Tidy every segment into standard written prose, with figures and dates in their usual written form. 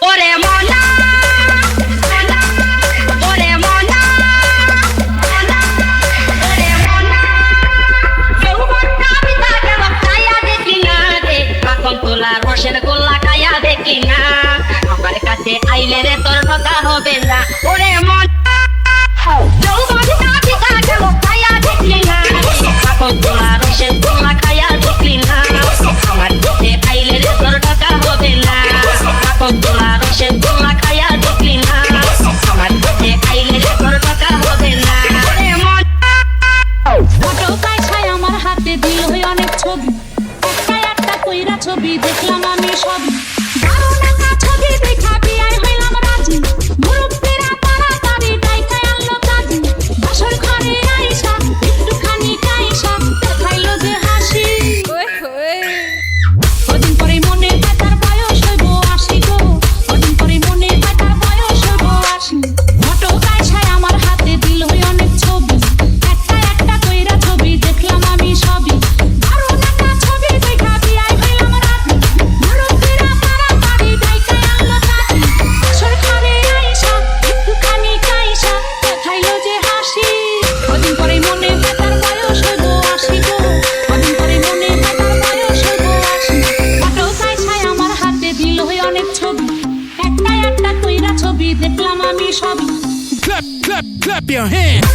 ওরে মনা ওরে মনা ওরে মনা যৌবনটা বিতা গেল খাইয়া দেখি না রে মাখন তোলা রসের গোল্লা খাইয়া দেখি না আমার কাছে আইলে রে তোর ঠকা হবে না ওরে মনা যৌবনটা বিতা গেল খাইয়া দেখি না মাখন তোলা রসের গোল্লা খাইয়া দেখি না আমার কাছে আইলে রে তোর ঠকা হবে না মাখন তোলা রসের গোল্লা খাইয়া দেখি না আমার কাছে আইলে রে তোর ঠকা হবে না ওরে মনা ফটো কাইছায় আমার হাতে দিল অনেক ছবি একটা কইরা ছবি দেখলাম আমি সব দারুণ একটা ছবি দেখা বিয়ার হইলাম রাজি মুরব্বিরা তাড়াতাড়ি ডাইকায় আনলো কাজী বাসর ঘরে আইসা একটুখানি কাইসা দেখাইলো যে হাসি কদিন পরে মনে হয় তার বয়স হইব ৮০ গো কদিন পরে মনে হয় তার বয়স হইব ৮০ ফটো কাইছায় আমার হাতে দিল অনেক ছবি একটা কইরা ছবি দেখলাম আমি সবই দারুণ একটা ছবি দেখা বিয়ার হইলাম রাজি মুরব্বিরা তাড়াতাড়ি ডাইকায় আনলো কাজী বাসর ঘরে আইসা একটুখানি কাইসা দেখাইলো যে হাসি কদিন পরে মনে হয় তার বয়স হইব ৮০ গো কদিন পরে মনে হয় তার বয়স হইব ৮০ ফটো কাইছায় আমার হাতে দিল অনেক ছবি একটা কইরা ছবি দেখলাম আমি সবই Clap your hands.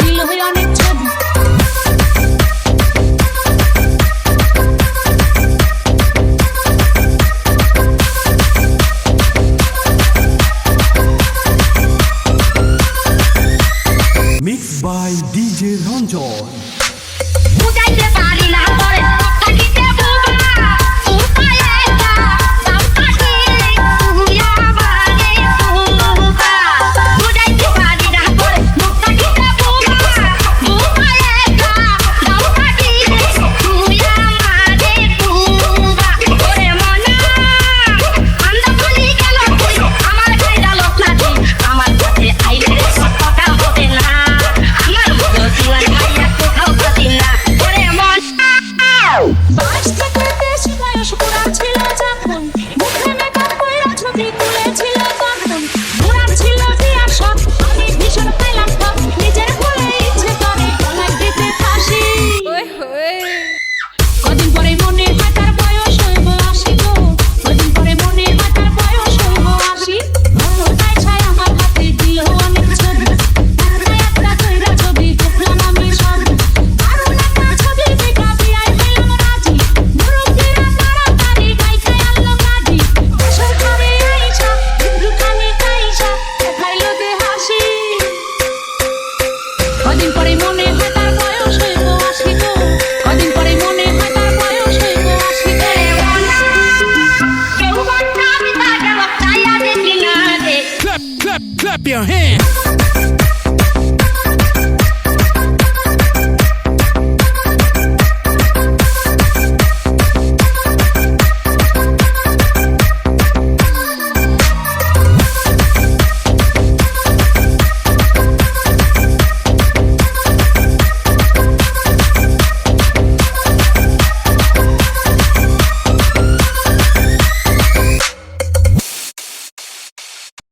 দিল অনেক ছবি Mixed by DJ Ranjan. বুঝাইতে পারি না তোরে কাটিতে বুবা উপায় এটা দাও কাটি তুই আমারে বুবা বুঝাইতে পারি না তোরে কাটিতে বুবা উপায় এটা দাও কাটি তুই আমারে বুবা ওরে মনা আন্দা ভুলি গেল তুই আমার গাইডা লোক নাকি আমার কাছে আইলে কথা হবে না আমার মতো জীবন মাইয়া কোথাও পাতি না ওরে মনা ২২ থেকে ২৩ বয়স পুরা ছিল যখন মুখে মেকআপ কইরা ছবি তুলেছিল তখন পুরার ছিল বিয়ার শখ আমি ভীষণ পাইলাম ঠক নিজের ভুলে ইচ্ছে করে গলায় দিতে ফাঁসি কদিন পরে মনে হয় তার বয়স হইব ৮০ গো কদিন পরে মনে হয় তার বয়স হইব ৮০ ফটো কাইছায় আমার হাতে দিল অনেক ছবি একটা কইরা ছবি দেখলাম আমি সব দারুণ একটা ছবি দেখা বিয়ার হইলাম রাজি মুরব্বিরা তাড়াতাড়ি ডাইকায় আনলো কাজী বাসর ঘরে আইসা একটুখানি কাইসা দেখাইলো যে হাসি কদিন পরে মনে হয় তার বয়স হইব ৮০ গো কদিন পরে মনে হয় তার বয়স হইব ৮০ গো যৌবনটা বিতা গেল খাইয়া দেখি না রে Clap your hands.